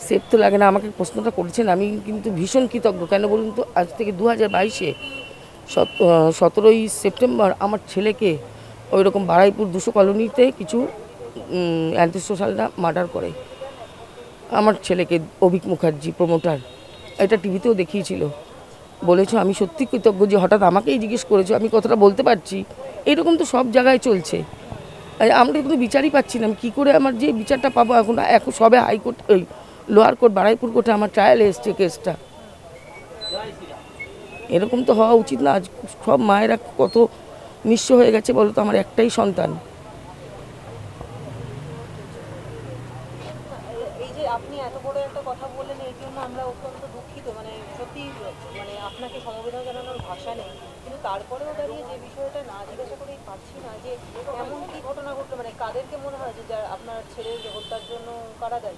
Safe তো লাগে না। আমাকে প্রশ্নটা করেছেন, আমি কিন্তু ভীষণ কৃতজ্ঞ। কেন বলুন তো, আজ থেকে 2022-এ 17ই সেপ্টেম্বর আমার ছেলেকে ওই রকম বারুইপুর 200 কলোনিতে কিছু অ্যান্টি সোশ্যালরা মার্ডার করে আমার ছেলেকে। অভিক মুখার্জি প্রমোটার, এটা টিভিতেও দেখিয়েছিল। বলেছো আমি সত্যি কৃতজ্ঞ যে হঠাৎ আমাকেই জিজ্ঞেস করেছো, আমি কথাটা বলতে পারছি। এরকম তো সব জায়গায় চলছে, আমরা কিন্তু বিচারই পাচ্ছি না। আমি কী করে আমার যে বিচারটা পাবো? এখন সবে হাইকোর্ট, ওই লোয়ার কোর্ট বারুইপুর কোর্টে আমার ট্রায়ালে এসছে কেসটা। এরকম তো হওয়া উচিত না। আজ সব মায়েরা কত নিঃস্ব হয়ে গেছে বলো তো, আমার একটাই সন্তান। এই যে আপনি এত বড় একটা কথা বললেন, এর জন্য আমরা অত্যন্ত দুঃখিত। মানে সত্যি, মানে আপনাকে সমবেদনা জানানোর ভাষা নেই। কিন্তু তারপরেও দাঁড়িয়ে যে বিষয়টা না জিজ্ঞাসা করেই পারছি না যে এমন কি ঘটনা ঘটলো, মানে কাদেরকে মনে হয় যে আপনার ছেলের হত্যার জন্য কারা দায়ী?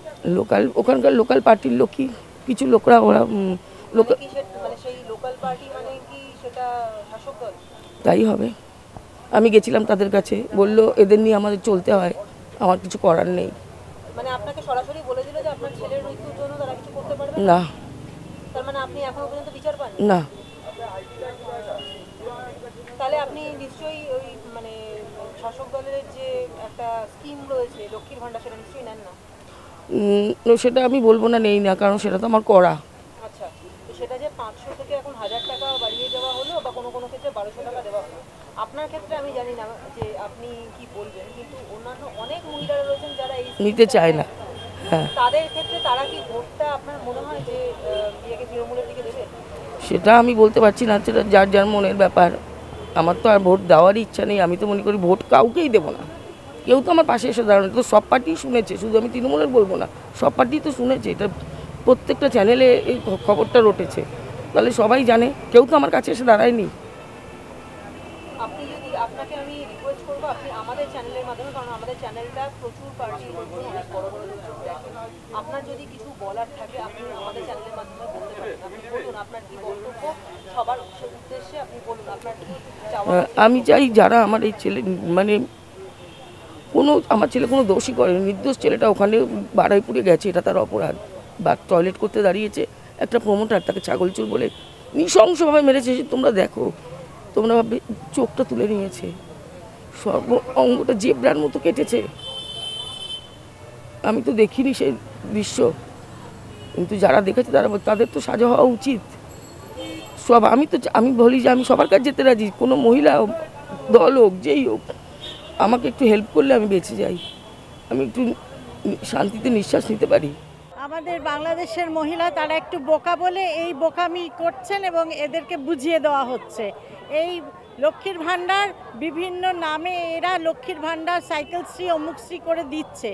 ওখানকার লোকাল পার্টির লোকই কিছু লোকরা, ওরা মানে সেই লোকাল পার্টি মানে কি সেটা শাসক দল? তাই হবে। আমি গেছিলাম তাদের কাছে, বললো এদের নিয়ে আমাদের চলতে হয়, আমার কিছু করার নেই। মানে আপনাকে সরাসরি বলে দিল যে আপনার ছেলের মৃত্যুর জন্য তারা কিছু করতে পারবে না। তার মানে আপনি এখনো পর্যন্ত বিচার পাননি? না। তাহলে আপনি নিশ্চয়ই ওই মানে শাসক দলের যে একটা স্কিম রয়েছে লক্ষ্মীর ভান্ডার, সেটা নিশ্চয়ই নেন না? সেটা আমি বলবো না নেই না, কারণ সেটা তো আমার করা। আচ্ছা, তো সেটা যে 500 থেকে এখন 1000 টাকা বাড়িয়ে দেওয়া হলো, বা কোনো কোনো ক্ষেত্রে 1200 টাকা দেওয়া হলো, আপনার ক্ষেত্রে আমি জানি না যে আপনি কি বলবেন, কিন্তু অন্যান্য অনেক মহিলারা রয়েছেন যারা এই নিতে চায় না। হ্যাঁ, তাদের ক্ষেত্রে তারা কি ভোটটা আপনার মনে হয় যে বিয়েকে তৃণমূলের দিকে দেবে? সেটা আমি বলতে পারছি না, সেটা যার যার মনের ব্যাপার। আমার তো আর ভোট দেওয়ারই ইচ্ছা নেই। আমি তো মনে করি ভোট কাউকেই দেবো না। কেউ তো আমার পাশে এসে দাঁড়ানো, তো সব পার্টি শুনেছে, শুধু আমি তৃণমূলের বলবো না, সব পার্টি তো শুনেছে। এটা প্রত্যেকটা চ্যানেলে এই খবরটা রটেছে, তাহলে সবাই জানে। কেউ তো আমার কাছে এসে দাঁড়ায়নি। আপনি যদি, আপনাকে আমি রিকোয়েস্ট করবো আপনি আমাদের চ্যানেলের মাধ্যমে, কারণ আমাদের চ্যানেলটা প্রচুর পার্টি লোকজন, অনেক বড় বড় লোকজন দেখেন, আপনার যদি কিছু বলার থাকে আপনি আমাদের চ্যানেলের মাধ্যমে বলতে পারেন। আপনি বলুন আপনার কি বক্তব্য, সবার উদ্দেশ্যে আপনি বলুন আপনার কি চাওয়া। আমি চাই যারা আমার এই ছেলে, মানে আমার ছেলে কোনো দোষই করেনি, নির্দোষ ছেলেটা ওখানে বারুইপুরে গেছে, এটা তার অপরাধ। বা টয়লেট করতে দাঁড়িয়েছে, একটা প্রমোটার তাকে ছাগলচুর বলে নৃশংসভাবে মেরেছে। তোমরা দেখো, তোমরা ভাববে চোখটা তুলে নিয়েছে, সর্ব অঙ্গটা জেব্রার মতো কেটেছে। আমি তো দেখিনি সেই দৃশ্য, কিন্তু যারা দেখেছে তাদের তো সাজা হওয়া উচিত। আমি বলি যে আমি সবার কাছে যেতে রাজি, কোনো মহিলা দল হোক, যেই হোক, আমাকে একটু হেল্প করলে আমি বেঁচে যাই, আমি একটু শান্তিতে নিঃশ্বাস নিতে পারি। আমাদের বাংলাদেশের মহিলা তারা একটু বোকা বলে এই বোকামি করছেন এবং এদেরকে বুঝিয়ে দেওয়া হচ্ছে। এই লক্ষ্মীর ভাণ্ডার বিভিন্ন নামে এরা লক্ষ্মীর ভাণ্ডার, সাইকেলশ্রী, অমুকশ্রী করে দিচ্ছে।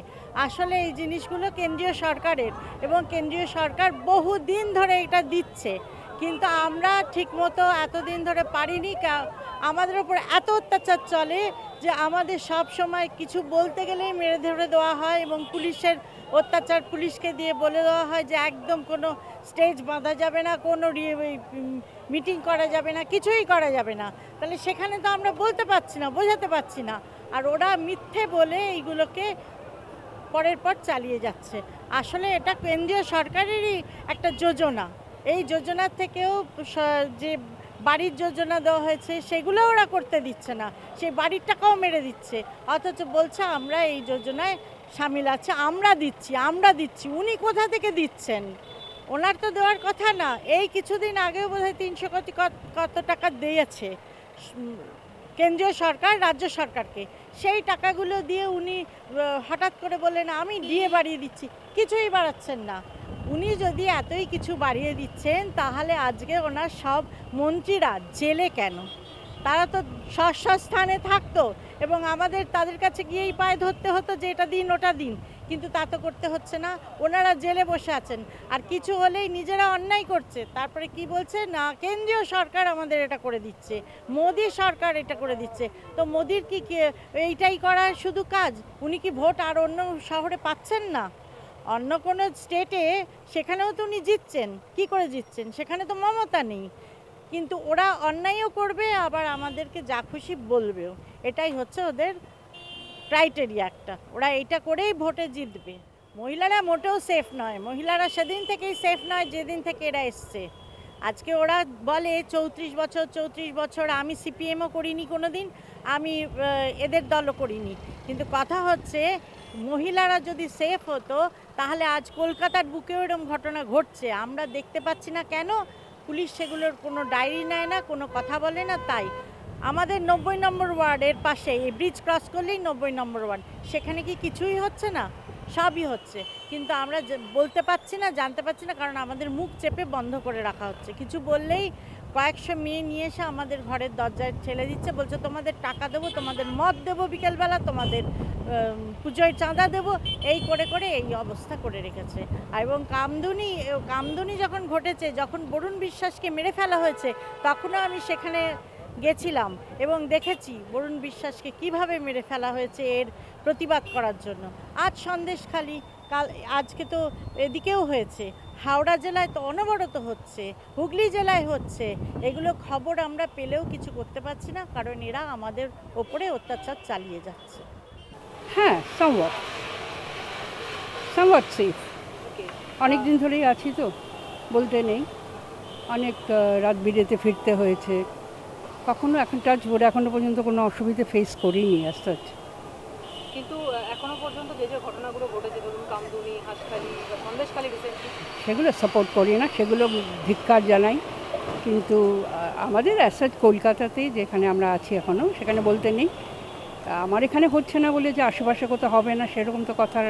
আসলে এই জিনিসগুলো কেন্দ্রীয় সরকারের, এবং কেন্দ্রীয় সরকার বহুদিন ধরে এটা দিচ্ছে, কিন্তু আমরা ঠিকমতো এতদিন ধরে পারিনি। আমাদের উপর এত অত্যাচার চলে যে আমাদের সব সময় কিছু বলতে গেলেই মেরে ধরে দেওয়া হয়, এবং পুলিশের অত্যাচার, পুলিশকে দিয়ে বলে দেওয়া হয় যে একদম কোনো স্টেজ বাঁধা যাবে না, কোনো মিটিং করা যাবে না, কিছুই করা যাবে না। তাহলে সেখানে তো আমরা বলতে পারছি না, বোঝাতে পারছি না, আর ওরা মিথ্যে বলে এইগুলোকে পরের পর চালিয়ে যাচ্ছে। আসলে এটা কেন্দ্রীয় সরকারেরই একটা যোজনা। এই যোজনার থেকেও যে বাড়ির যোজনা দেওয়া হয়েছে সেগুলো ওরা করতে দিচ্ছে না, সেই বাড়ির টাকাও মেরে দিচ্ছে, অথচ বলছে আমরা এই যোজনায় সামিল আছে, আমরা দিচ্ছি। উনি কোথা থেকে দিচ্ছেন? ওনার তো দেওয়ার কথা না। এই কিছুদিন আগেও বোধহয় 300 কোটি কত টাকা দিয়েছে কেন্দ্রীয় সরকার রাজ্য সরকারকে। সেই টাকাগুলো দিয়ে উনি হঠাৎ করে বললেন আমি দিয়ে বাড়িয়ে দিচ্ছি, কিছুই বাড়াচ্ছেন না। উনি যদি এতই কিছু বাড়িয়ে দিচ্ছেন, তাহলে আজকে ওনার সব মন্ত্রীরা জেলে কেন? তারা তো স্থানে থাকতো, এবং আমাদের তাদের কাছে গিয়েই পায়ে ধরতে হতো যে এটা দিন ওটা দিন, কিন্তু তা তো করতে হচ্ছে না। ওনারা জেলে বসে আছেন, আর কিছু হলেই নিজেরা অন্যায় করছে, তারপরে কি বলছে না কেন্দ্রীয় সরকার আমাদের এটা করে দিচ্ছে, মোদি সরকার এটা করে দিচ্ছে। তো মোদির কি এইটাই করার শুধু কাজ? উনি কি ভোট আর অন্য শহরে পাচ্ছেন না? অন্য কোনো স্টেটে সেখানেও তো উনি জিতছেন। কি করে জিতছেন? সেখানে তো মমতা নেই, কিন্তু ওরা অন্যায়ও করবে, আবার আমাদেরকে যা খুশি বলবেও। এটাই হচ্ছে ওদের ক্রাইটেরিয়া একটা, ওরা এটা করেই ভোটে জিতবে। মহিলারা মোটেও সেফ নয়, মহিলারা সেদিন থেকেই সেফ নয় যেদিন থেকে এরা এসছে। আজকে ওরা বলে 34 বছর, আমি সিপিএমও করিনি কোনো দিন, আমি এদের দলও করিনি, কিন্তু কথা হচ্ছে মহিলারা যদি সেফ হতো তাহলে আজ কলকাতার বুকেও এরকম ঘটনা ঘটছে, আমরা দেখতে পাচ্ছি না কেন? পুলিশ সেগুলোর কোনো ডায়েরি নেয় না, কোনো কথা বলে না। তাই আমাদের 90 নম্বর ওয়ার্ডের পাশে এই ব্রিজ ক্রস করলেই 90 নম্বর ওয়ার্ড, সেখানে কি কিছুই হচ্ছে না? সবই হচ্ছে, কিন্তু আমরা বলতে পারছি না, জানতে পারছি না, কারণ আমাদের মুখ চেপে বন্ধ করে রাখা হচ্ছে। কিছু বললেই কয়েকশো মেয়ে নিয়ে এসে আমাদের ঘরের দরজায় ঠেলে দিচ্ছে, বলছে তোমাদের টাকা দেবো, তোমাদের মদ দেবো, বিকেলবেলা তোমাদের পুজোয় চাঁদা দেবো, এই করে করে এই অবস্থা করে রেখেছে। এবং কামদুনি যখন ঘটেছে, যখন বরুণ বিশ্বাসকে মেরে ফেলা হয়েছে, তখনও আমি সেখানে গেছিলাম এবং দেখেছি বরুণ বিশ্বাসকে কিভাবে মেরে ফেলা হয়েছে এর প্রতিবাদ করার জন্য। আজ সন্দেশখালি, আজকে তো এদিকেও হয়েছে, হাওড়া জেলায় তো অনবরত হচ্ছে, হুগলি জেলায় হচ্ছে। এগুলো খবর আমরা পেলেও কিছু করতে পারছি না, কারণ এরা আমাদের ওপরে অত্যাচার চালিয়ে যাচ্ছে। হ্যাঁ, সামওয়াট সেফ। অনেক দিন ধরেই আছি তো, বলতে নেই, অনেক রাত বিরেতে ফিরতে হয়েছে, কখনো এখন টাচ বোর্ড এখনো পর্যন্ত কোনো অসুবিধে ফেস করিনি অ্যাজ সাচ। কিন্তু এখনো পর্যন্ত যে যে ঘটনাগুলো ঘটেছে, ধরুন কামদুনি, হাঁসখালি বা সন্দেশখালি রিসেন্টলি, সেগুলো সাপোর্ট করি না, সেগুলো ধিক্কার জানাই, কিন্তু আমাদের অ্যাজ সাচ কলকাতাতেই যেখানে আমরা আছি এখনও, সেখানে বলতে নেই। আমার এখানে হচ্ছে না বলে যে আশেপাশে কোথাও হবে না সেরকম তো কথার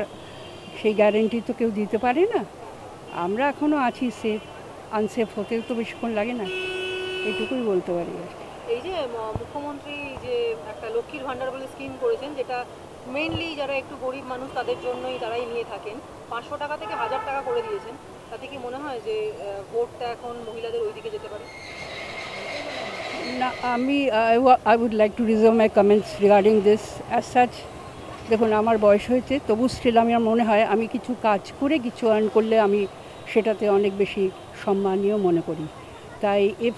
সেই গ্যারেন্টি তো কেউ দিতে পারে না। আমরা এখনও আছি সেফ, আনসেফ হতেও তো বেশিক্ষণ লাগে না, এইটুকুই বলতে পারি। এই যে মুখ্যমন্ত্রী যে একটা লক্ষ্মীর ভাণ্ডার বলে স্কিম করেছেন, যেটা মেইনলি যারা একটু গরিব মানুষ তাদের জন্যই তারাই নিয়ে থাকেন, 500 টাকা থেকে 1000 টাকা করে দিয়েছেন, তাতে কি মনে হয় যে ভোটটা এখন মহিলাদের ওই দিকে যেতে পারে? না, I would like to reserve my comments regarding this as such. দেখুন, আমার বয়স হয়েছে, তবু স্টিল আমার মনে হয় আমি কিছু কাজ করে কিছু আর্ন করলে আমি সেটাতে অনেক বেশি সম্মানীয় মনে করি। তাই if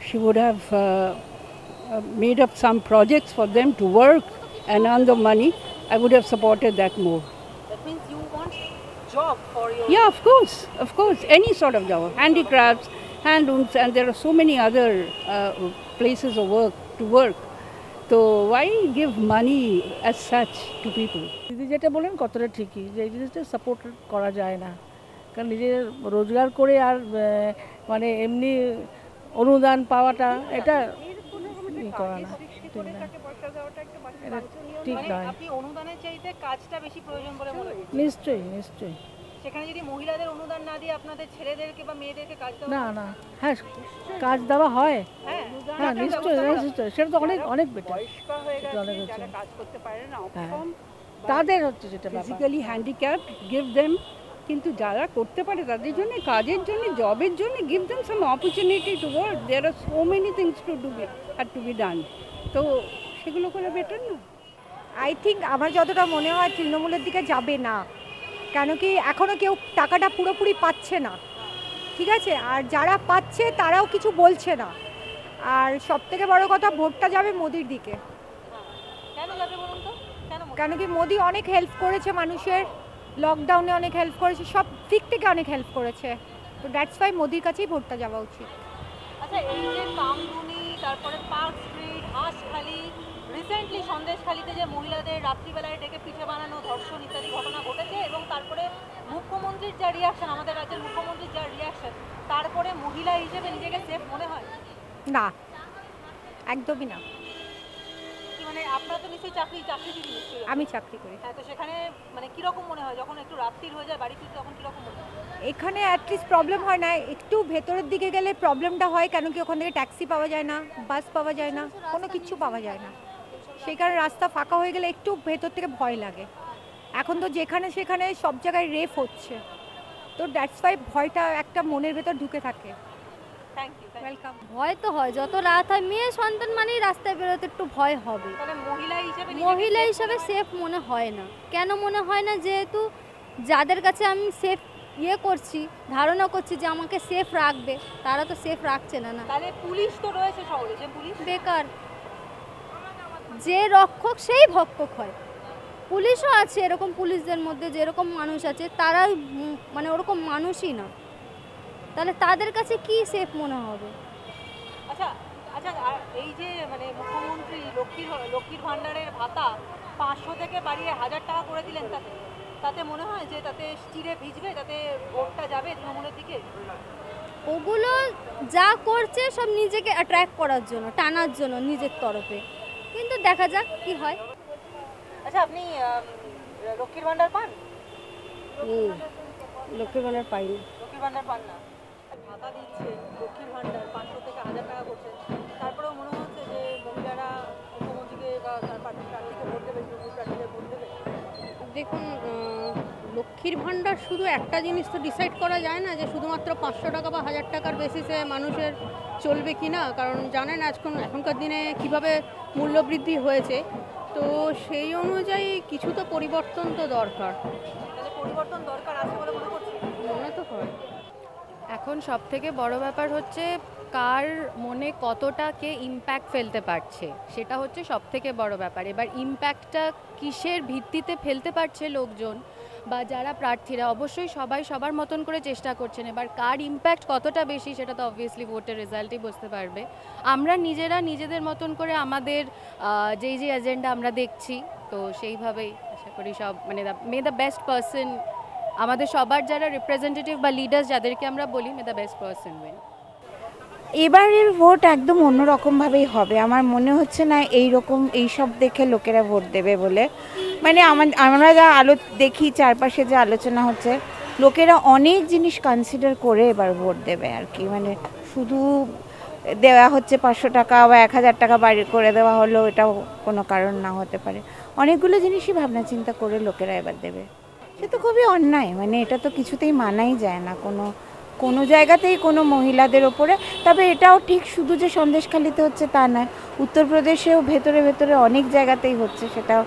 she would have made up some projects for them to work and earn the money, I would have supported that more. That means you want job for your... Yeah, of course, any sort of job, handicrafts, handlooms, and there are so many other places of work to work. So why give money as such to people? দিদি যেটা বলেন কতটা ঠিকই, যে এই জিনিসটা support করা যায় না, কারণ নিজের রোজগার করে আর মানে এমনি অনুদান পাওয়াটা এটা করা না, ঠিক না, এটা ঠিক নয়। আপনি অনুদানের চাইতে কাজটা বেশি প্রয়োজন বলে মনে করেন? নিশ্চয়ই। সেখানে যদি মহিলাদের অনুদান না দিয়ে আপনাদের ছেলেদেরকে বা মেয়েদেরকে কাজ দেওয়া না, হ্যাঁ, কাজ দেওয়া হয়, হ্যাঁ নিশ্চয়ই, সেটা তো অনেক বেটার, কাজ করতে পারে না, তাদের হচ্ছে যেটা ফিজিক্যালি হ্যান্ডিক্যাপ, গিভ দেম, কিন্তু যারা করতে পারে তাদের জন্য, কাজের জন্য, জবের জন্য, give them some opportunity to work. There are so many things to be done, তো সেগুলো করে বেটার না? আই থিঙ্ক আমার যতটা মনে হয় তৃণমূলের দিকে যাবে না, কেন কি এখনও কেউ টাকাটা পুরোপুরি পাচ্ছে না, ঠিক আছে, আর যারা পাচ্ছে তারাও কিছু বলছে না, আর সবথেকে বড় কথা ভোটটা যাবে মোদির দিকে। কেন যাবে বলুন তো? কেন কি মোদি অনেক হেল্প করেছে মানুষের, লকডাউনে অনেক হেল্প করেছে, সব দিক থেকে অনেক হেল্প করেছে, তো দ্যাটস ওয়াই মোদির কাছেই ভোটটা যাওয়া উচিত। আচ্ছা, এই যে কামদুনি, তারপরে পার্ক স্ট্রিট, হাঁসখালি, রিসেন্টলি সন্দেশখালিতে যে মহিলাদের রাত্রিবেলায় ডেকে পিঠে বানানো, ধর্ষণ ইত্যাদি ঘটনা ঘটেছে, এবং তারপরে মুখ্যমন্ত্রীর যা রিয়াকশন, আমাদের রাজ্যের মুখ্যমন্ত্রীর যা রিয়াকশন, তারপরে মহিলা হিসেবে নিজেকে সেফ মনে হয়? না, একদমই না। মানে আপনার তো নিশ্চয়ই চাকরিজীবী নিশ্চয়ই। আমি চাকরি করি। হ্যাঁ, তো সেখানে মানে কীরকম মনে হয় যখন একটু রাত্রির হয়ে যায় বাড়ি ফিরতে, তখন কীরকম মনে হয়? এখানে অ্যাটলিস্ট প্রবলেম হয় না, একটু ভেতরের দিকে গেলে প্রবলেমটা হয়, কেন কি ওখান থেকে ট্যাক্সি পাওয়া যায় না, বাস পাওয়া যায় না, কোনো কিছু পাওয়া যায় না, সেই কারণে রাস্তা ফাঁকা হয়ে গেলে একটু ভেতর থেকে ভয় লাগে। এখন তো যেখানে সেখানে সব জায়গায় রেপ হচ্ছে, তো দ্যাটস ওয়াই ভয়টা একটা মনের ভেতর ঢুকে থাকে। Thank you. ওয়েলকাম। ভয় তো হয়, যত রাত হয়, মেয়ে সন্তান মানেই রাস্তায় বেরোতে একটু ভয় হবে। তাহলে মহিলা হিসেবে সেফ মনে হয় না। কেন মনে হয় না? যেহেতু যাদের কাছে আমি সেফ করছি, ধারণা করছি যে আমাকে সেফ রাখবে, তারা তো সেফ রাখছে না। তাহলে পুলিশ তো রয়েছে শহরে, যে পুলিশ বেকার, যে রক্ষক সেই ভক্ষক হয়। পুলিশও আছে এরকম, পুলিশদের মধ্যে যেরকম মানুষ আছে তারা মানে ওরকম মানুষই না, তাহলে তাদের কাছে কি সেফ মনে হবে? আচ্ছা আচ্ছা, আর এই যে মানে মুখ্যমন্ত্রী লক্ষ্মীর ভাণ্ডারের ভাতা 500 থেকে বাড়িয়ে 1000 টাকা করে দিলেন, তাতে মনে হয় যে তাতে চিড়ে ভিজবে, তাতে ভোটটা যাবে তৃণমূলের দিকে? ওগুলো যা করছে সব নিজেকে অ্যাট্রাক্ট করার জন্য, টানার জন্য নিজের তরফে, কিন্তু দেখা যাক কি হয়। আচ্ছা, আপনি লক্ষ্মীর ভাণ্ডার পান? লক্ষ্মীর ভাণ্ডার পাইনি। লক্ষ্মীর ভাণ্ডার পান না? ভাতা দিচ্ছে লক্ষ্মীর ভাণ্ডার 500 থেকে 1000 টাকা করছে, তারপরেও মনে হচ্ছে যে মহিলারা মুখ্যমন্ত্রীকে বা তার প্রার্থীকে ভোট দেবে, তৃণমূল প্রার্থীকে ভোট দেবে? দেখুন, লক্ষ্মীর ভাণ্ডার শুধু একটা জিনিস তো ডিসাইড করা যায় না যে শুধুমাত্র 500 টাকা বা 1000 টাকার বেসিসে মানুষের চলবে কি না, কারণ জানেন এখনকার দিনে কিভাবে মূল্যবৃদ্ধি হয়েছে, তো সেই অনুযায়ী কিছু তো পরিবর্তন তো দরকার। তাহলে পরিবর্তন দরকার আছে বলে মনে করছি? মনে তো হয়। এখন সব থেকে বড় ব্যাপার হচ্ছে কার মনে কতটা কে ইম্প্যাক্ট ফেলতে পারছে, সেটা হচ্ছে সব থেকে বড় ব্যাপার। এবার ইম্প্যাক্টটা কিসের ভিত্তিতে ফেলতে পারছে লোকজন বা যারা প্রার্থীরা, অবশ্যই সবাই সবার মতন করে চেষ্টা করছেন। এবার কার ইম্প্যাক্ট কতটা বেশি সেটা তো অবভিয়াসলি ভোটের রেজাল্টই বুঝতে পারবে। আমরা নিজেরা নিজেদের মতন করে আমাদের যেই এজেন্ডা আমরা দেখছি, তো সেইভাবেই আশা করি সব মানে মে দ্য বেস্ট পারসন, আমাদের সবার যারা রিপ্রেজেন্টেটিভ বা লিডার্স যাদেরকে আমরা বলি, মে দ্য বেস্ট পারসন উইন। এবারের ভোট একদম অন্যরকমভাবেই হবে। আমার মনে হচ্ছে না এইসব দেখে লোকেরা ভোট দেবে বলে। মানে আমরা যা দেখি চারপাশে যে আলোচনা হচ্ছে, লোকেরা অনেক জিনিস কনসিডার করে এবার ভোট দেবে আর কি। মানে শুধু দেওয়া হচ্ছে 500 টাকা বা 1000 টাকা বাড়ি করে দেওয়া হলো, এটাও কোনো কারণ না হতে পারে। অনেকগুলো জিনিসই ভাবনা চিন্তা করে লোকেরা এবার দেবে। সে তো খুবই অন্যায়, মানে এটা তো কিছুতেই মানাই যায় না কোনো জায়গাতেই কোনো মহিলাদের ওপরে। তবে এটাও ঠিক শুধু যে সন্দেশখালিতে হচ্ছে তা নয়, উত্তরপ্রদেশেও ভেতরে অনেক জায়গাতেই হচ্ছে, সেটাও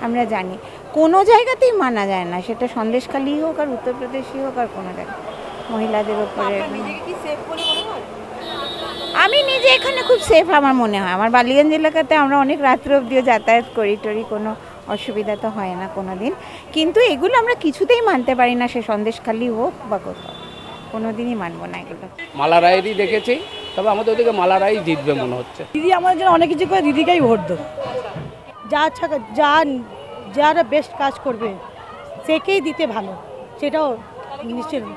আমরা জানি। কোনো জায়গাতেই মানা যায় না, সেটা সন্দেশখালি হোক আর উত্তরপ্রদেশই হোক আর কোনো জায়গায় মহিলাদের ওপরে। আমি নিজে এখানে খুব সেফ আমার মনে হয়। আমার বালিগঞ্জ এলাকাতে আমরা অনেক রাত্র অবধিও যাতায়াত করি, কোনো অসুবিধা তো হয় না কোনো দিন। কিন্তু এগুলো আমরা কিছুতেই মানতে পারি না, সে সন্দেশখালি হোক বা কোথাও, কোনোদিনই মানবো না এগুলো। মালা রায়েরই দেখেছি, তবে আমাদের ওদিকে মালা রায় জিতবে মনে হচ্ছে। দিদি আমাদের জন্য অনেক কিছু করে, দিদিকেই ভোট দেবো। যারা বেস্ট কাজ করবে সেকেই দিতে ভালো, সেটাও নিশ্চয় না।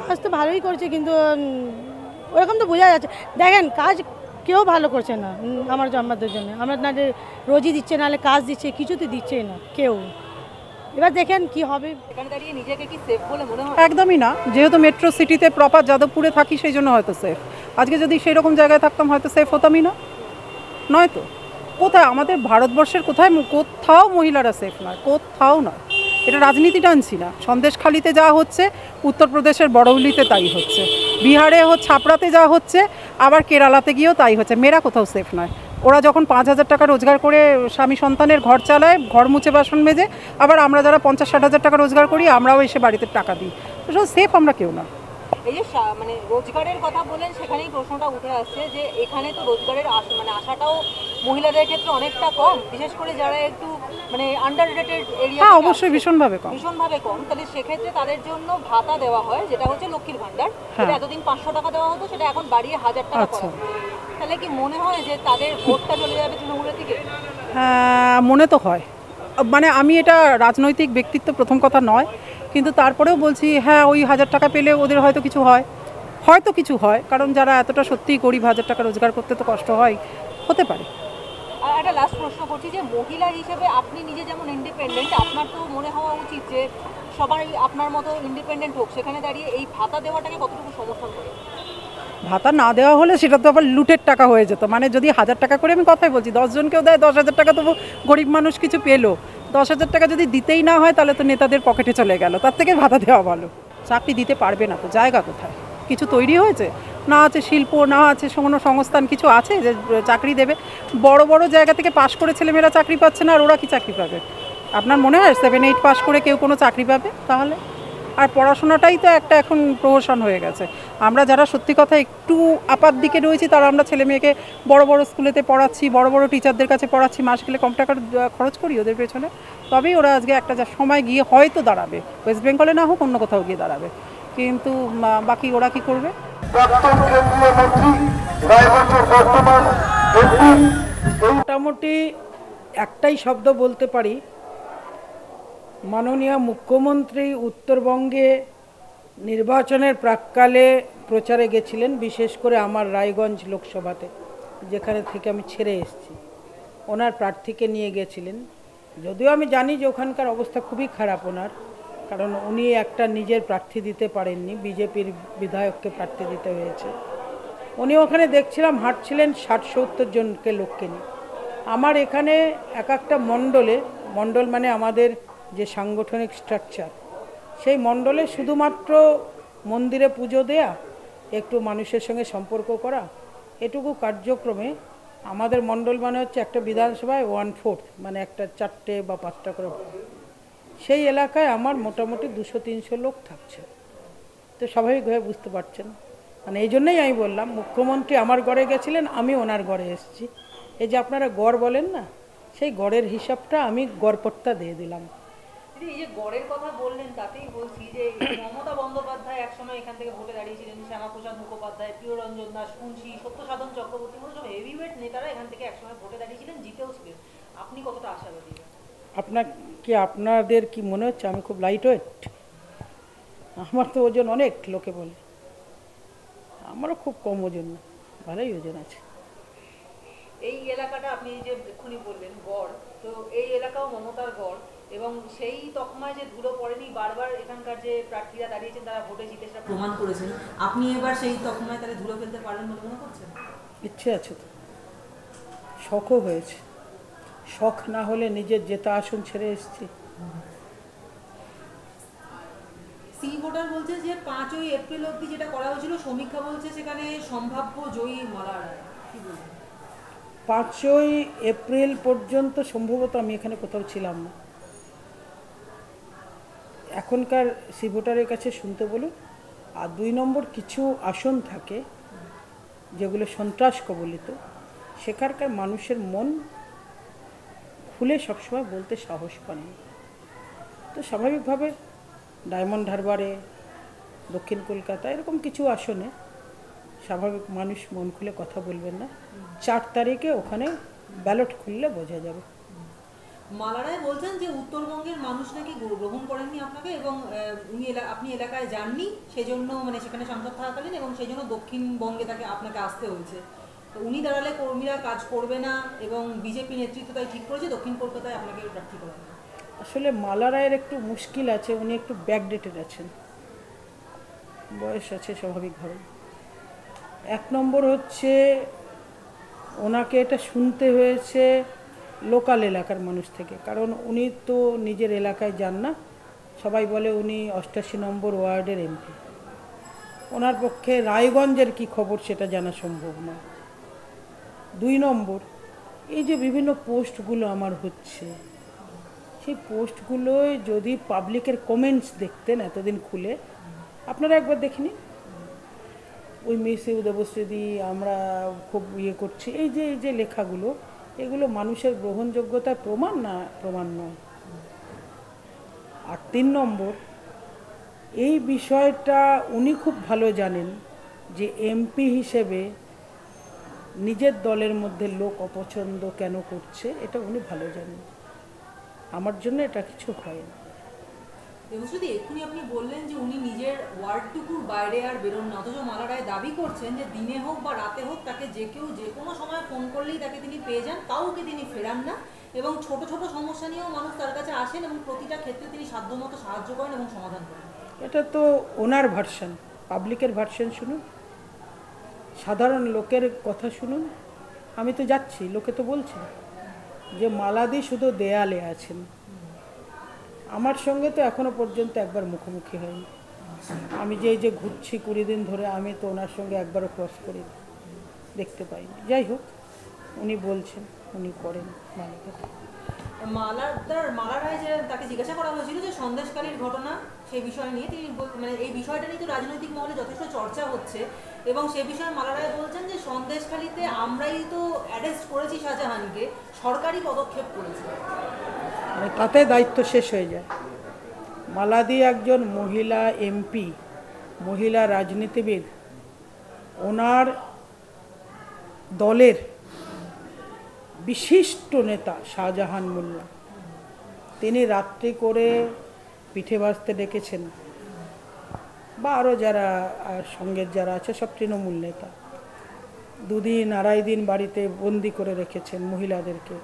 কাজ তো ভালোই করছে, কিন্তু ওরকম তো বোঝা যাচ্ছে। দেখেন, কাজ কেউ ভালো করছে না আমাদের জন্য। আমরা না রোজই দিচ্ছে, নাহলে কাজ দিচ্ছে, কিছুতে দিচ্ছে না কেউ। এবার দেখেন কি হবে। একদমই না, যেহেতু মেট্রো সিটিতে প্রপার যাদবপুরে থাকি সেই জন্য হয়তো সেফ। আজকে যদি সেই রকম জায়গায় থাকতাম হয়তো সেফ হতামই না। নয়তো কোথায় আমাদের ভারতবর্ষের কোথাও মহিলারা সেফ নয়, কোথাও নয়। এটা রাজনীতি টানছি না। সন্দেশখালিতে যা হচ্ছে, উত্তরপ্রদেশের বড়ৌলিতে তাই হচ্ছে, বিহারে ছাপড়াতে যা হচ্ছে, আবার কেরালাতে গিয়েও তাই হচ্ছে। মেয়েরা কোথাও সেফ নয়। ওরা যখন 5000 টাকা রোজগার করে স্বামী সন্তানের ঘর চালায়, ঘর মুছে বাসন মেজে, আবার আমরা যারা 50-60 হাজার টাকা রোজগার করি, আমরাও এসে বাড়িতে টাকা দিই। তো সেফ আমরা কেউ না। এই যে মানে রোজগারের কথা বলেন, সেখানেই প্রশ্নটা উঠে আসছে যে এখানে তো রোজগারের আশাটাও মহিলাদের ক্ষেত্রে অনেকটা কম, বিশেষ করে যারা একটু মানে আন্ডার রেটেড এরিয়া। হ্যাঁ, অবশ্যই ভীষণভাবে কম। তাহলে সেক্ষেত্রে তাদের জন্য ভাতা দেওয়া হয়, যেটা হচ্ছে লক্ষ্মীর ভাণ্ডার। সেটা এতদিন 500 টাকা দেওয়া হতো, সেটা এখন বাড়িয়ে 1000 টাকা করা হচ্ছে। তাহলে কি মনে হয় যে তাদের ভোটটা চলে যাবে তৃণমূলের দিকে? হ্যাঁ, মনে তো হয়। মানে আমি এটা রাজনৈতিক ব্যক্তিত্ব প্রথম কথা নয়, কিন্তু তারপরেও বলছি, হ্যাঁ, ওই 1000 টাকা পেলে ওদের হয়তো কিছু হয়, কারণ যারা এতটা সত্যিই গরিব, 1000 টাকা রোজগার করতে তো কষ্ট হয়, হতে পারে। আর একটা লাস্ট প্রশ্ন করছি যে মহিলা হিসেবে আপনি নিজে যেমন ইন্ডিপেন্ডেন্ট, আপনার তো মনে হওয়া উচিত যে সবাই আপনার মতো ইন্ডিপেন্ডেন্ট হোক। সেখানে দাঁড়িয়ে এই ভাতা দেওয়াটাকে কতটুকু সমর্থন করে? ভাতা না দেওয়া হলে সেটা তো আবার লুটের টাকা হয়ে যেত। মানে যদি 1000 টাকা করে, আমি কথাই বলছি, 10 জনকেও দেয় 10,000 টাকা, তবু গরিব মানুষ কিছু পেলো। 10,000 টাকা যদি দিতেই না হয়, তাহলে তো নেতাদের পকেটে চলে গেল। তার থেকে ভাতা দেওয়া ভালো। চাকরি দিতে পারবে না তো, জায়গা কোথায়? কিছু তৈরি হয়েছে না? আছে শিল্প, না আছে কোনো সংস্থান, কিছু আছে যে চাকরি দেবে? বড় বড় জায়গা থেকে পাশ করে ছেলেমেয়েরা চাকরি পাচ্ছে না, আর ওরা কি চাকরি পাবে? আপনার মনে হয় 7-8 পাশ করে কেউ কোনো চাকরি পাবে? তাহলে আর পড়াশোনাটাই তো একটা এখন প্রহসন হয়ে গেছে। আমরা যারা সত্যি কথা একটু আপার দিকে রয়েছি তারা আমরা ছেলে মেয়েকে বড় বড় স্কুলেতে পড়াচ্ছি, বড় বড় টিচারদের কাছে পড়াচ্ছি, মাস গেলে কম টাকার খরচ করি ওদের পেছনে, তবেই ওরা আজকে একটা যা সময় গিয়ে হয়তো দাঁড়াবে, ওয়েস্ট বেঙ্গলে না হোক অন্য কোথাও গিয়ে দাঁড়াবে। কিন্তু বাকি ওরা কি করবে? মোটামুটি একটাই শব্দ বলতে পারি, মাননীয় মুখ্যমন্ত্রী উত্তরবঙ্গে নির্বাচনের প্রাক্কালে প্রচারে গেছিলেন, বিশেষ করে আমার রায়গঞ্জ লোকসভাতে, যেখানে থেকে আমি ছেড়ে এসেছি। ওনার প্রার্থীকে নিয়ে গেছিলেন, যদিও আমি জানি যে ওখানকার অবস্থা খুবই খারাপ ওনার, কারণ উনি একটা নিজের প্রার্থী দিতে পারেননি, বিজেপির বিধায়ককে প্রার্থী দিতে হয়েছে। উনি ওখানে দেখছিলাম হাঁটছিলেন 60-70 জনকে লোককে নিয়ে। আমার এখানে এক একটা মণ্ডল মানে আমাদের যে সাংগঠনিক স্ট্রাকচার, সেই মণ্ডলে শুধুমাত্র মন্দিরে পুজো দেয়া, একটু মানুষের সঙ্গে সম্পর্ক করা, এটুকু কার্যক্রমে আমাদের মণ্ডল মানে হচ্ছে একটা বিধানসভায় 1/4, মানে একটা 4টে বা 5টা করে। সেই এলাকায় আমার মোটামুটি 200-300 লোক থাকছে। তো স্বাভাবিকভাবে বুঝতে পারছেন, মানে এই জন্যই আমি বললাম মুখ্যমন্ত্রী আমার গড়ে গেছিলেন, আমি ওনার গড়ে এসেছি। এই যে আপনারা গড় বলেন না, সেই গড়ের হিসাবটা আমি গড়পট্টা দিয়ে দিলাম। এই যে গড়ের কথা বললেন, তাতেই বলছি যে মমতা বন্দ্যোপাধ্যায় একসময় এখান থেকে ভোটে দাঁড়িয়েছিলেন, শ্যামাপ্রসাদ মুখোপাধ্যায়, প্রিয়রঞ্জন দাস, মুন্সি, সত্যসাধন চক্রবর্তী, মতো সব হেভিওয়েট নেতারা এখান থেকে একসময় ভোটে দাঁড়িয়েছিলেন, জিতেও ছিলেন। আপনি কতটা আশাবাদী? আপনাদের কি মনে হচ্ছে আমি খুব লাইট ওয়েট? আমার তো ওজন অনেক, লোকে বলে। আমারও খুব কম ওজন না, ভালোই ওজন আছে। এই এলাকাটা আপনি যে এক্ষুনি বললেন গড়, তো এই এলাকাও মমতার গড়, এবং সেই তকমায় যে ধুলো পড়েনি, বারবার এখানকার যে প্রার্থীরা দাঁড়িয়েছেন তারা ভোটে জিতে সেটা প্রমাণ করেছেন। আপনি এবার সেই তকমায় তাহলে ধুলো ফেলতে পারবেন বলে মনে করছেন? ইচ্ছে আছে তো, শখও হয়েছে। শখ না হলে নিজের জেতা আসন ছেড়ে এসেছি। সি ভোটার বলছে যে 5ই এপ্রিল অবধি যেটা করা হয়েছিল, সমীক্ষা বলছে সেখানে সম্ভাব্য জয়ী মালা রায়। কি বলবেন? 5ই এপ্রিল পর্যন্ত সম্ভবত আমি এখানে কোথাও ছিলাম না। এখনকার সি ভোটারের কাছে শুনতে বলুন। আর 2 নম্বর কিছু আসন থাকে যেগুলো সন্ত্রাস কবলিত, সেখানকার মানুষের মন খুলে সবসময় বলতে সাহস পান। তো স্বাভাবিকভাবে ডায়মন্ড হারবারে, দক্ষিণ কলকাতা, এরকম কিছু আসনে স্বাভাবিক মানুষ মন খুলে কথা বলবেন না। 4 তারিখে ওখানে ব্যালট খুললে বোঝা যাবে। মালারায় বলছেন যে উত্তরবঙ্গের মানুষ নাকি গ্রহণ করেননি আপনাকে, এবং আপনি এলাকায় যাননি, সেজন্য মানে সেখানে সাংসদ থাকাকালীন, এবং সেই জন্য দক্ষিণবঙ্গে আপনাকে আসতে হয়েছে। তো উনি দাঁড়ালে কর্মীরা কাজ করবে না, এবং বিজেপি নেতৃত্ব তাই ঠিক করেছে দক্ষিণ কলকাতায় আপনাকে প্রার্থী করা। আসলে মালারায়ের একটু মুশকিল আছে, উনি একটু ব্যাকডেটেড আছেন, বয়স আছে স্বাভাবিকভাবে। 1 নম্বর হচ্ছে ওনাকে এটা শুনতে হয়েছে লোকাল এলাকার মানুষ থেকে, কারণ উনি তো নিজের এলাকায় যান না। সবাই বলে উনি 88 নম্বর ওয়ার্ডের এমপি, ওনার পক্ষে রায়গঞ্জের কি খবর সেটা জানা সম্ভব না। 2 নম্বর, এই যে বিভিন্ন পোস্টগুলো আমার হচ্ছে, সেই পোস্টগুলোয় যদি পাবলিকের কমেন্টস দেখতেন এতদিন খুলে, আপনারা একবার দেখিনি, ওই মিসে দেবশ্রী আমরা খুব করছি, এই যে লেখাগুলো, এগুলো মানুষের গ্রহণযোগ্যতার প্রমাণ নয়। আর 3 নম্বর, এই বিষয়টা উনি খুব ভালো জানেন যে এমপি হিসেবে নিজের দলের মধ্যে লোক অপছন্দ কেন করছে, এটা উনি ভালো জানেন। আমার জন্য এটা কিছু হয় না। দেবশ্রী, এক্ষুনি আপনি বললেন যে উনি নিজের ওয়ার্ডটুকুর বাইরে আর বেরোন না, অথচ মালারায় দাবি করছেন যে দিনে হোক বা রাতে হোক তাকে যে কেউ যে কোনো সময় ফোন করলেই তাকে তিনি পেয়ে যান, কাউকে তিনি ফেরান না, এবং ছোট ছোট সমস্যা নিয়েও মানুষ তার কাছে আসেন, এবং প্রতিটা ক্ষেত্রে তিনি সাধ্যমতো সাহায্য করেন এবং সমাধান করেন। এটা তো ওনার ভার্সন, পাবলিকের ভার্সন শুনুন, সাধারণ লোকের কথা শুনুন। আমি তো যাচ্ছি, লোকে তো বলছে যে মালাদি শুধু দেয়ালে আছেন, আমার সঙ্গে তো এখনো পর্যন্ত একবার মুখোমুখি হয়নি। আমি যে ঘুরছি 20 দিন ধরে, আমি তো ওনার সঙ্গে একবারও ক্রস করি দেখতে পাইনি। যাই হোক, উনি বলছেন, উনি করেন ভালো কথা। মালা রায় যে তাকে জিজ্ঞাসা করা হয়েছিল যে সন্দেশকালীর ঘটনা সেই বিষয় নিয়ে, তিনি মানে এই বিষয়টা নিয়ে তো রাজনৈতিক মহলে যথেষ্ট চর্চা হচ্ছে এবং সে বিষয়ে মালা রায় বলছেন যে সন্দেশখালীতে আমরাই তো অ্যারেস্ট করেছি শাহজাহানকে, সরকারি পদক্ষেপ করেছে, মানে তাতে দায়িত্ব শেষ হয়ে যায়। মালাদি একজন মহিলা এমপি, মহিলা রাজনীতিবিদ, ওনার দলের বিশিষ্ট নেতা শাহজাহান মোল্লা, তিনি রাত্রি করে পিঠে ভাজতে ডেকেছেন, বা আরও যারা সঙ্গের যারা আছে সব তৃণমূল নেতা, 2 দিন 2.5 দিন বাড়িতে বন্দি করে রেখেছেন মহিলাদেরকে।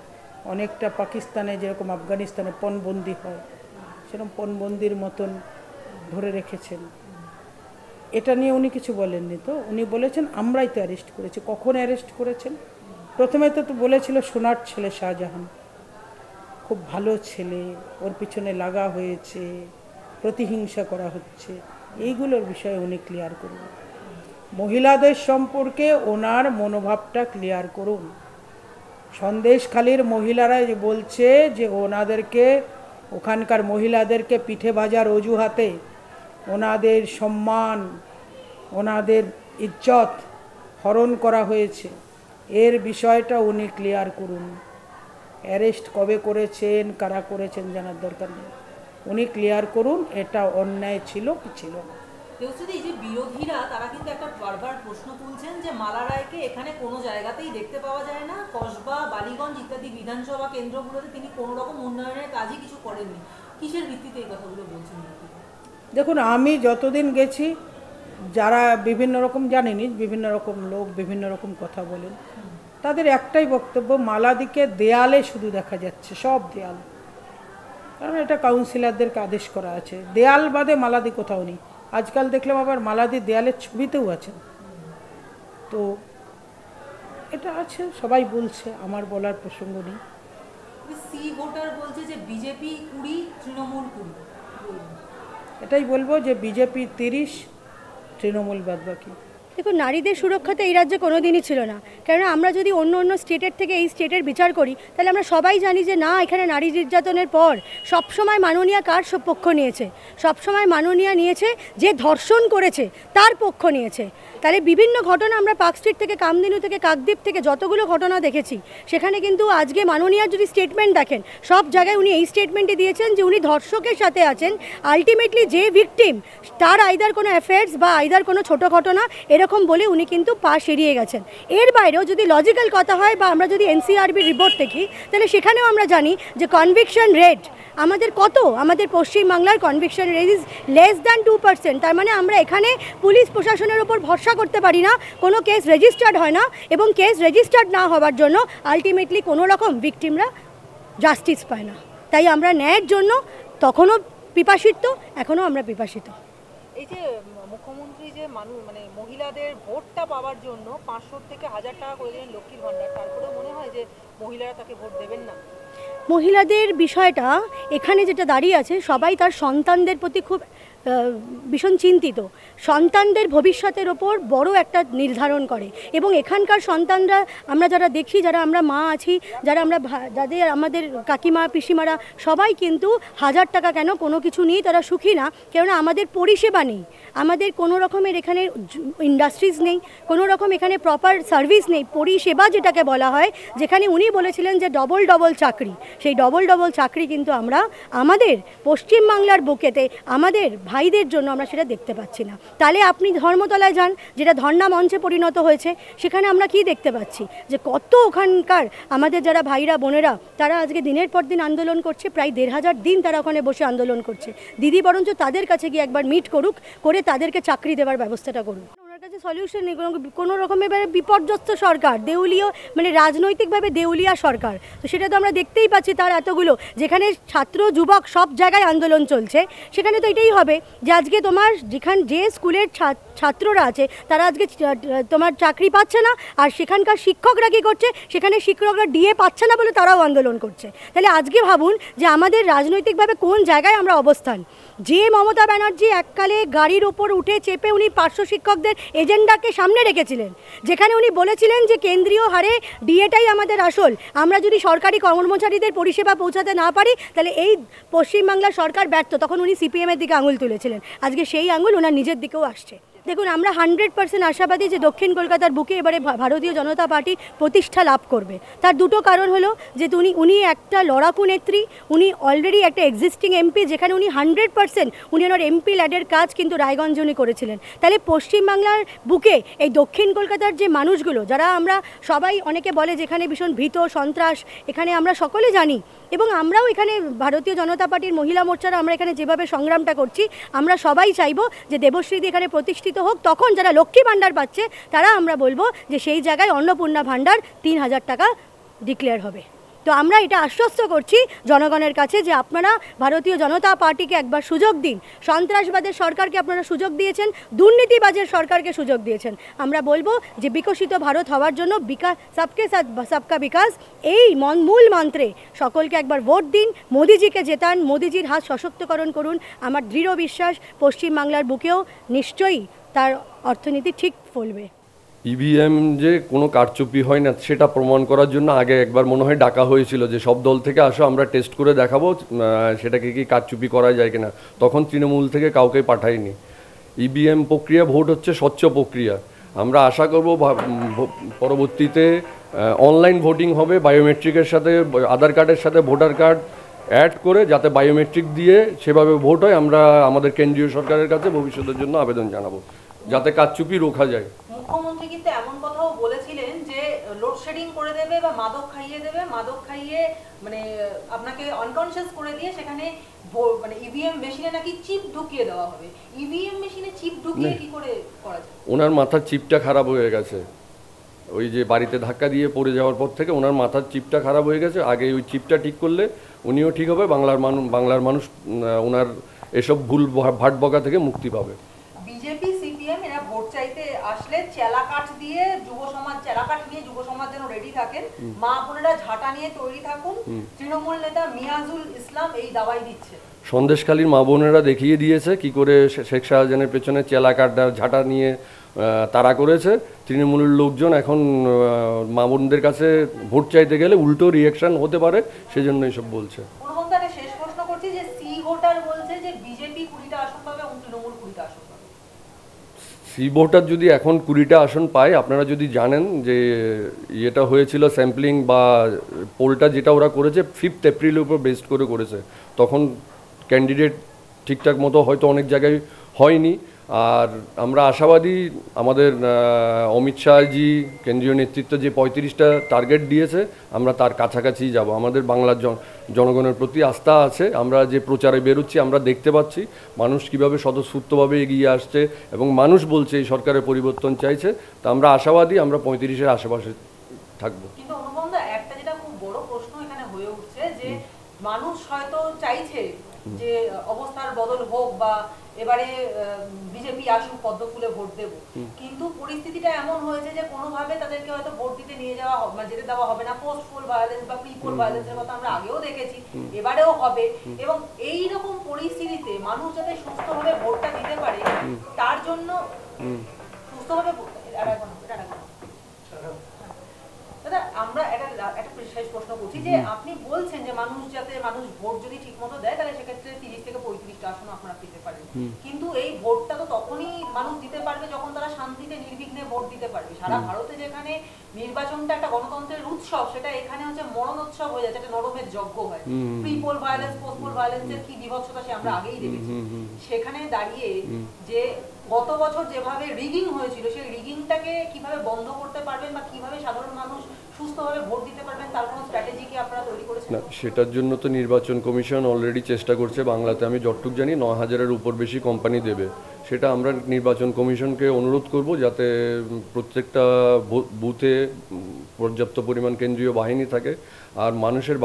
অনেকটা পাকিস্তানে যেরকম আফগানিস্তানে পণবন্দি হয় সেরকম পণবন্দির মতন ধরে রেখেছেন। এটা নিয়ে উনি কিছু বলেননি, তো উনি বলেছেন আমরাই তো অ্যারেস্ট করেছি। কখন অ্যারেস্ট করেছেন? প্রথমে তো বলেছিল সোনার ছেলে শাহজাহান, খুব ভালো ছেলে, ওর পিছনে লাগা হয়েছে, প্রতিহিংসা করা হচ্ছে, এইগুলোর বিষয়ে উনি ক্লিয়ার করুন। মহিলাদের সম্পর্কে ওনার মনোভাবটা ক্লিয়ার করুন। সন্দেশখালীর মহিলারা যে বলছে যে ওনাদেরকে, ওখানকার মহিলাদেরকে পিঠে ভাজার অজুহাতে ওনাদের সম্মান, ওনাদের ইজ্জত হরণ করা হয়েছে, এর বিষয়টা উনি ক্লিয়ার করুন। অ্যারেস্ট কবে করেছেন, কারা করেছেন জানার দরকার নেই, উনি ক্লিয়ার করুন এটা অন্যায় ছিল কি ছিল না। এই যে বিরোধীরা তারা কিন্তু একটা বারবার প্রশ্ন তুলছেন যে মালা রায়কে এখানে কোনো জায়গাতেই দেখতে পাওয়া যায় না, কসবা, বালিগঞ্জ ইত্যাদি বিধানসভা কেন্দ্রগুলোতে তিনি কোনো রকম উন্নয়নের কাজই কিছু করেননি। কিসের ভিত্তিতে এই কথাগুলো বলছেন? দেখুন, আমি যতদিন গেছি, যারা বিভিন্ন রকম জানেনি, বিভিন্ন রকম লোক বিভিন্ন রকম কথা বলেন, তাদের একটাই বক্তব্য, মালাদিকে দেয়ালে শুধু দেখা যাচ্ছে, সব দেয়াল। কারণ এটা কাউন্সিলরদেরকে আদেশ করা আছে, দেয়াল বাদে মালাদি কোথাও নেই। আজকাল দেখলাম আবার মালাদি দেয়ালের ছবিতেও আছেন, তো এটা আছে, সবাই বলছে, আমার বলার প্রসঙ্গ নেই। সি ভোটার বলছে যে বিজেপি 20, তৃণমূল 20। এটাই বলবো যে বিজেপি 30, তৃণমূল বাদবাকি। দেখুন, নারীদের সুরক্ষা তো এই রাজ্যে কোনো দিনই ছিল না। কেননা আমরা যদি অন্য অন্য স্টেটের থেকে এই স্টেটের বিচার করি, তাহলে আমরা সবাই জানি যে না, এখানে নারী নির্যাতনের পর সবসময় মাননীয়া কার পক্ষ নিয়েছে? সবসময় মাননীয়া নিয়েছে যে ধর্ষণ করেছে তার পক্ষ নিয়েছে। তাহলে বিভিন্ন ঘটনা আমরা পার্ক স্ট্রিট থেকে, কামধেনু থেকে, কাকদ্বীপ থেকে যতগুলো ঘটনা দেখেছি, সেখানে কিন্তু আজকে মাননীয়ার যদি স্টেটমেন্ট দেখেন, সব জায়গায় উনি এই স্টেটমেন্টই দিয়েছেন যে উনি ধর্ষকের সাথে আছেন। আলটিমেটলি যে ভিকটিম, তার আইদার কোনো অ্যাফেয়ার্স বা আইদার কোনো ছোটো ঘটনা, এরকম বলে উনি কিন্তু পাশ এড়িয়ে গেছেন। এর বাইরেও যদি লজিক্যাল কথা হয় বা আমরা যদি এনসিআরবি রিপোর্ট দেখি, তাহলে সেখানেও আমরা জানি যে কনভিকশন রেট আমাদের কত, আমাদের পশ্চিমবাংলার conviction rate is less than 2%। তার মানে আমরা এখানে পুলিশ প্রশাসনের উপর ভরসা করতে পারি না, কোনো কেস রেজিস্টার্ড হয় না, এবং কেস রেজিস্টার্ড না হওয়ার জন্য আলটিমেটলি কোনো রকম ভিকটিমরা জাস্টিস পায় না। তাই আমরা ন্যায়ের জন্য তখনও পিপাসিত, এখনও আমরা পিপাসিত। এই যে মুখ্যমন্ত্রী যে মানে মহিলাদের ভোটটা পাওয়ার জন্য 500 থেকে 1000 টাকা করে দিলেন লক্ষ্মীর ভাণ্ডার, তারপরেও মনে হয় যে মহিলারা তাকে ভোট দেবেন না। মহিলাদের বিষয়টা এখানে যেটা দাঁড়িয়ে আছে, সবাই তার সন্তানদের প্রতি খুব ভীষণ চিন্তিত। সন্তানদের ভবিষ্যতের ওপর বড় একটা নির্ধারণ করে, এবং এখানকার সন্তানরা আমরা যারা দেখি, যারা আমরা মা আছি, যারা আমরা যাদের আমাদের কাকিমা পিসিমারা, সবাই কিন্তু 1000 টাকা কেন কোনো কিছু নিয়ে তারা সুখী না। কেননা আমাদের পরিষেবা নেই, আমাদের কোনো রকমের এখানে ইন্ডাস্ট্রিজ নেই, কোনো রকম এখানে প্রপার সার্ভিস নেই, পরিষেবা যেটাকে বলা হয়। যেখানে উনি বলেছিলেন যে ডবল ডবল চাকরি, সেই ডবল ডবল চাকরি কিন্তু আমরা আমাদের পশ্চিমবাংলার বুকেতে আমাদের ভাইদের জন্য আমরা সেটা দেখতে পাচ্ছি না। তাহলে আপনি ধর্মতলায় যান, যেটা ধর্ণা মঞ্চে পরিণত হয়েছে, সেখানে আমরা কি দেখতে পাচ্ছি যে কত ওখানকার আমাদের যারা ভাইরা বোনেরা, তারা আজকে দিনের পর দিন আন্দোলন করছে, প্রায় 1500 দিন তারা ওখানে বসে আন্দোলন করছে। দিদি বরঞ্চ তাদের কাছে গিয়ে একবার মিট করুক, করে তাদেরকে চাকরি দেওয়ার ব্যবস্থাটা করুক। ওনার কাছে সলিউশন নেই, কোনো রকমের বিপর্যস্ত সরকার, দেউলীয়, মানে রাজনৈতিকভাবে দেউলিয়া সরকার। তো সেটা তো আমরা দেখতেই পাচ্ছি, তার এতগুলো যেখানে ছাত্র যুবক সব জায়গায় আন্দোলন চলছে, সেখানে তো এটাই হবে যে আজকে তোমার যে স্কুলের ছাত্ররা আছে তারা আজকে তোমার চাকরি পাচ্ছে না, আর সেখানকার শিক্ষকরা কী করছে, সেখানে শিক্ষকরা ডিএ পাচ্ছে না বলে তারাও আন্দোলন করছে। তাহলে আজকে ভাবুন যে আমাদের রাজনৈতিকভাবে কোন জায়গায় আমরা অবস্থান। যে মমতা ব্যানার্জি এককালে গাড়ির ওপর উঠে চেপে উনি পার্শ্ব শিক্ষকদের এজেন্ডাকে সামনে রেখেছিলেন, যেখানে উনি বলেছিলেন যে কেন্দ্রীয় হারে ডিএটাই আমাদের আসল, আমরা যদি সরকারি কর্মচারীদের পরিষেবা পৌঁছাতে না পারি তাহলে এই পশ্চিমবাংলার সরকার ব্যর্থ, তখন উনি সিপিএমের দিকে আঙুল তুলেছিলেন। আজকে সেই আঙুল ওনার নিজের দিকেও আসছে। দেখুন, আমরা 100% আশাবাদী যে দক্ষিণ কলকাতার বুকে এবারে ভারতীয় জনতা পার্টি প্রতিষ্ঠা লাভ করবে। তার দুটো কারণ হলো যে উনি একটা লড়াকু নেত্রী, উনি অলরেডি একটা এক্সিস্টিং এমপি, যেখানে উনি 100% উনি ওনার এমপি ল্যাডের কাজ কিন্তু রায়গঞ্জে উনি করেছিলেন। তাহলে পশ্চিমবাংলার বুকে এই দক্ষিণ কলকাতার যে মানুষগুলো, যারা আমরা সবাই অনেকে বলে যেখানে ভীষণ ভীত সন্ত্রাস, এখানে আমরা সকলে জানি, এবং আমরাও এখানে ভারতীয় জনতা পার্টির মহিলা মোর্চারা আমরা এখানে যেভাবে সংগ্রামটা করছি, আমরা সবাই চাইবো যে দেবশ্রীদি এখানে প্রতিষ্ঠিত হোক। তখন যারা লক্ষ্মী ভাণ্ডার পাচ্ছে তারা আমরা বলবো যে সেই জায়গায় অন্নপূর্ণা ভাণ্ডার 3000 টাকা ডিক্লেয়ার হবে। তো আমরা এটা আশ্বস্ত করছি জনগণের কাছে যে আপনারা ভারতীয় জনতা পার্টিকে একবার সুযোগ দিন। সন্ত্রাসবাদের সরকারকে আপনারা সুযোগ দিয়েছেন, দুর্নীতিবাজের সরকারকে সুযোগ দিয়েছেন। আমরা বলবো যে বিকশিত ভারত হওয়ার জন্য বিকাশ, সবকে সাথ সবকা বিকাশ, এই মূল মন্ত্রে সকলকে একবার ভোট দিন, মোদিজিকে জেতান, মোদিজির হাত সশক্তকরণ করুন। আমার দৃঢ় বিশ্বাস পশ্চিমবাংলার বুকেও নিশ্চয়ই তার অর্থনীতি ঠিক ফলবে। ইভিএম যে কোনো কারচুপি হয় না সেটা প্রমাণ করার জন্য আগে একবার মনে হয় ডাকা হয়েছিল যে সব দল থেকে আসো, আমরা টেস্ট করে দেখাবো সেটাকে কি কারচুপি করা যায় কিনা। তখন তৃণমূল থেকে কাউকে পাঠায়নি। ইভিএম প্রক্রিয়া, ভোট হচ্ছে স্বচ্ছ প্রক্রিয়া। আমরা আশা করব পরবর্তীতে অনলাইন ভোটিং হবে, বায়োমেট্রিকের সাথে, আধার কার্ডের সাথে ভোটার কার্ড অ্যাড করে যাতে বায়োমেট্রিক দিয়ে সেভাবে ভোট হয়। আমরা আমাদের কেন্দ্রীয় সরকারের কাছে ভবিষ্যতের জন্য আবেদন জানাবো যাতে কারচুপি রোখা যায়। মুখ্যমন্ত্রী কিন্তু এমন কথাও বলেছিলেন যে লোডশেডিং করে দেবে বা মাদক খাইয়ে দেবে, মাদক খাইয়ে মানে আপনাকে আনকনসিয়াস করে দিয়ে সেখানে মানে ইভিএম মেশিনে নাকি চিপ ঢুকিয়ে দেওয়া হবে। ইভিএম মেশিনে চিপ ঢুকিয়ে কি করে করা যায়? ওনার মাথার চিপটা খারাপ হয়ে গেছে, ওই যে বাড়িতে ধাক্কা দিয়ে পড়ে যাওয়ার পর থেকে ওনার মাথার চিপটা খারাপ হয়ে গেছে। আগে ওই চিপটা ঠিক করলে উনিও ঠিক হবে, বাংলার মানুষ ওনার এসব ভুল ভাট বকা থেকে মুক্তি পাবে। বিজেপি সিপিএম এরা ভোট চাইতে আসলে চেলাকাঠ দিয়ে চেলাকাঠ নিয়ে যুব সমাজ যেন রেডি থাকেন, মা বোনেরা ঝাঁটা নিয়ে তৈরি থাকুন। তৃণমূল নেতা মিয়াজুল ইসলাম এই দাওয়াই দিচ্ছে। সন্দেশখালীর মা বোনেরা দেখিয়ে দিয়েছে কি করে শেখ শাহজাহানের পেছনে চেলাকাঠ ঝাঁটা নিয়ে তারা করেছে। তৃণমূলের লোকজন এখন মা বোনদের কাছে ভোট চাইতে গেলে উল্টো রিয়াকশন হতে পারে, সেজন্য এইসব বলছে। শেষ প্রশ্ন করছি যে সি ভোটার বলছে যে বিজেপি 20টা আসন পাবে এবং তৃণমূল 20টা আসন পাবে। সি ভোটার যদি এখন 20টা আসন পায়, আপনারা যদি জানেন যে এটা হয়েছিল স্যাম্পলিং বা পোলটা যেটা ওরা করেছে 5 এপ্রিলের উপর বেসড করে করেছে, তখন ক্যান্ডিডেট ঠিকঠাক মতো হয়তো অনেক জায়গায় হয়নি। আর আমরা আশাবাদী আমাদের অমিত শাহজি কেন্দ্রীয় নেতৃত্ব যে 35টা টার্গেট দিয়েছে আমরা তার কাছাকাছি যাব। আমাদের বাংলার জনগণের প্রতি আস্থা আছে। আমরা যে প্রচারে বেরোচ্ছি আমরা দেখতে পাচ্ছি মানুষ কীভাবে স্বতঃস্ফূর্তভাবে এগিয়ে আসছে এবং মানুষ বলছে এই সরকারের পরিবর্তন চাইছে। তা আমরা আশাবাদী আমরা 35-এর আশেপাশে থাকবো। কিন্তু অনুপমদা, একটা যেটা খুব বড় প্রশ্ন এখানে হয়ে উঠছে যে মানুষ হয়তো চাইছে যে অবস্থার বদল হোক বা এবারে বিজেপি আসুক, পদ্ম ফুলে ভোট দেব, কিন্তু পরিস্থিতিটা এমন হয়েছে যে কোনোভাবে তাদেরকে হয়তো ভোট দিতে নিয়ে যাওয়া মানে যেতে দেওয়া হবে না। পোস্ট পোল ভায়োলেন্স বা প্রি পোল ভায়োলেন্সের কথা আমরা আগেও দেখেছি, এবারেও হবে। এবং এই রকম পরিস্থিতিতে মানুষ যাতে সুস্থভাবে ভোটটা দিতে পারে তার জন্য সুস্থভাবে দাদা আমরা একটা শেষ প্রশ্ন করছি যে আপনি বলছেন যে মানুষ ভোট যদি ঠিক মতো দেয় তাহলে সেক্ষেত্রে 30 থেকে 35টা আসন আপনারা পেতে পারেন, কিন্তু এই ভোটটা তো তখনই মানুষ দিতে পারবে যখন তারা শান্তিতে নির্বিঘ্নে ভোট দিতে পারবে। সারা ভারতে যেখানে নির্বাচনটা একটা গণতন্ত্রের উৎসব, সেটা এখানে হচ্ছে মরণোৎসব হয়ে যাচ্ছে, একটা নরমের যজ্ঞ হয়। Pre poll violence, post poll ভায়োলেন্সের কি বিভৎসতা সে আমরা আগেই দেখেছি। সেখানে দাঁড়িয়ে যে গত বছর যেভাবে রিগিং হয়েছিল সেই রিগিংটাকে কিভাবে বন্ধ করতে পারবেন বা কিভাবে সাধারণ মানুষ সুস্থভাবে ভোট দিতে পারবেন তার কোনো স্ট্র্যাটেজি কি আপনারা তৈরি করেছেন? না, সেটার জন্য তো নির্বাচন কমিশন অলরেডি চেষ্টা করছে। বাংলাতে আমি যতটুকু জানি 9000-এর উপর বেশি কোম্পানি দেবে। সেটা আমরা নির্বাচন কমিশনকে অনুরোধ করব যাতে প্রত্যেকটা বুথে পর্যাপ্ত পরিমাণ কেন্দ্রীয় বাহিনী থাকে। আর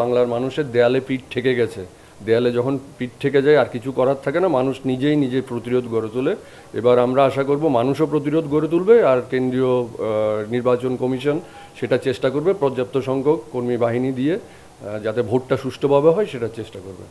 বাংলার মানুষের দেয়ালে পিঠ ঠেকে গেছে, দেয়ালে যখন পিঠ ঠেকে যায় আর কিছু করার থাকে না, মানুষ নিজে প্রতিরোধ গড়ে তোলে। এবার আমরা আশা করব মানুষও প্রতিরোধ গড়ে তুলবে আর কেন্দ্রীয় নির্বাচন কমিশন সেটা চেষ্টা করবে পর্যাপ্ত সংখ্যক কর্মী বাহিনী দিয়ে যাতে ভোটটা সুষ্ঠুভাবে হয় সেটা চেষ্টা করবে।